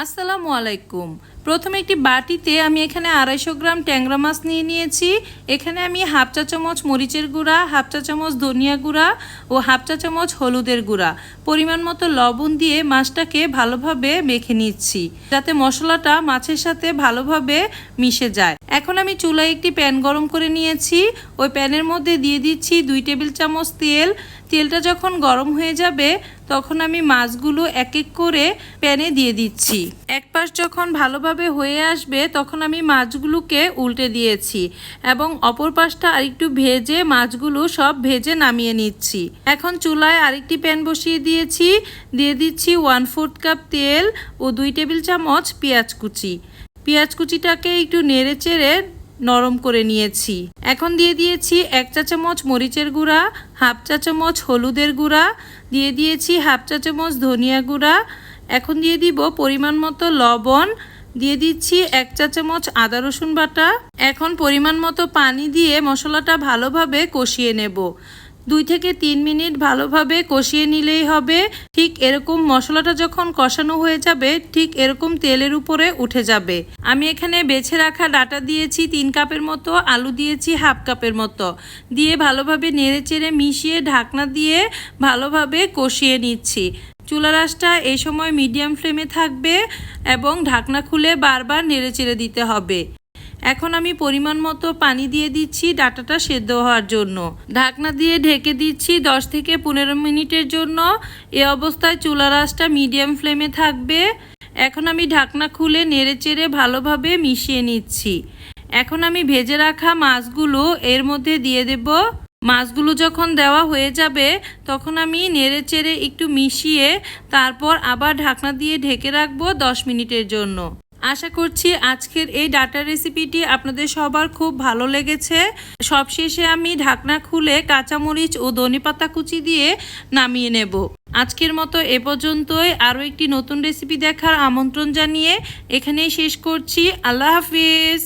আসসালামু আলাইকুম। প্রথমে একটি বাটিতে আমি এখানে 250 গ্রাম ট্যাংরা মাছ নিয়ে নিয়েছি। এখানে আমি হাফ চা চামচ মরিচের গুঁড়া, হাফ চা চামচ ধনিয়া গুঁড়া ও হাফ চা চামচ হলুদের গুঁড়া, পরিমাণ মতো লবণ দিয়ে মাছটাকে ভালোভাবে মেখে নিচ্ছি যাতে মশলাটা মাছের সাথে ভালোভাবে মিশে যায়। এখন আমি চুলায় একটি প্যান গরম করে নিয়েছি। ওই প্যানের মধ্যে দিয়ে দিচ্ছি 2 টেবিল চামচ তেল। তেলটা যখন গরম হয়ে যাবে তখন আমি মাছগুলো এক এক করে প্যানে দিয়ে দিচ্ছি। এক পাশ যখন ভালোভাবে হয়ে আসবে তখন আমি মাছগুলোকে উল্টে দিয়েছি এবং অপর পাশটা আরেকটু ভেজে মাছগুলো সব ভেজে নামিয়ে নিচ্ছি। এখন চুলায় আরেকটি প্যান বসিয়ে দিয়েছি। দিয়ে দিচ্ছি 1/4 কাপ তেল ও 2 টেবিল চামচ পেঁয়াজ কুচি। পেঁয়াজ কুচিটাকে একটু নেড়ে চেড়ে নরম করে নিয়েছি। এখন দিয়ে দিয়েছি 1 চা চামচ মরিচের গুঁড়া, হাফ চা চামচ হলুদের গুঁড়া, দিয়ে দিয়েছি হাফ চা চামচ ধনিয়া গুঁড়া। এখন দিয়ে দিব পরিমাণ মতো লবণ, দিয়ে দিচ্ছি 1 চা চামচ আদা রসুন বাটা। এখন পরিমাণ মতো পানি দিয়ে মশলাটা ভালোভাবে কষিয়ে নেব। 2 থেকে 3 মিনিট ভালোভাবে কষিয়ে নিলেই হবে। ঠিক এরকম মশলাটা যখন কষানো হয়ে যাবে ঠিক এরকম তেলের উপরে উঠে যাবে। আমি এখানে বেছে রাখা ডাটা দিয়েছি 3 কাপের মতো, আলু দিয়েছি হাফ কাপের মতো, দিয়ে ভালোভাবে নেড়েচেড়ে মিশিয়ে ঢাকনা দিয়ে ভালোভাবে কষিয়ে নিচ্ছি। চুলার আঁচটা এই সময় মিডিয়াম ফ্লেমে থাকবে এবং ঢাকনা খুলে বারবার নেড়েচেড়ে দিতে হবে। এখন আমি পরিমাণ মতো পানি দিয়ে দিচ্ছি ডাটাটা সেদ্ধ হওয়ার জন্য। ঢাকনা দিয়ে ঢেকে দিচ্ছি 10 থেকে 15 মিনিটের জন্য। এ অবস্থায় চুলার আঁচটা মিডিয়াম ফ্লেমে থাকবে। এখন আমি ঢাকনা খুলে নেড়েচেড়ে ভালোভাবে মিশিয়ে নিচ্ছি। এখন আমি ভেজে রাখা মাছগুলো এর মধ্যে দিয়ে দেব। মাছগুলো যখন দেওয়া হয়ে যাবে তখন আমি নেড়েচেড়ে একটু মিশিয়ে তারপর আবার ঢাকনা দিয়ে ঢেকে রাখবো 10 মিনিটের জন্য। আশা করছি আজকের এই ডাটা রেসিপিটি আপনাদের সবার খুব ভালো লেগেছে। সবশেষে আমি ঢাকনা খুলে কাঁচামরিচ ও ধনেপাতা কুচি দিয়ে নামিয়ে নেব। আজকের মতো এ পর্যন্তই। আরও একটি নতুন রেসিপি দেখার আমন্ত্রণ জানিয়ে এখানেই শেষ করছি। আল্লাহ হাফিজ।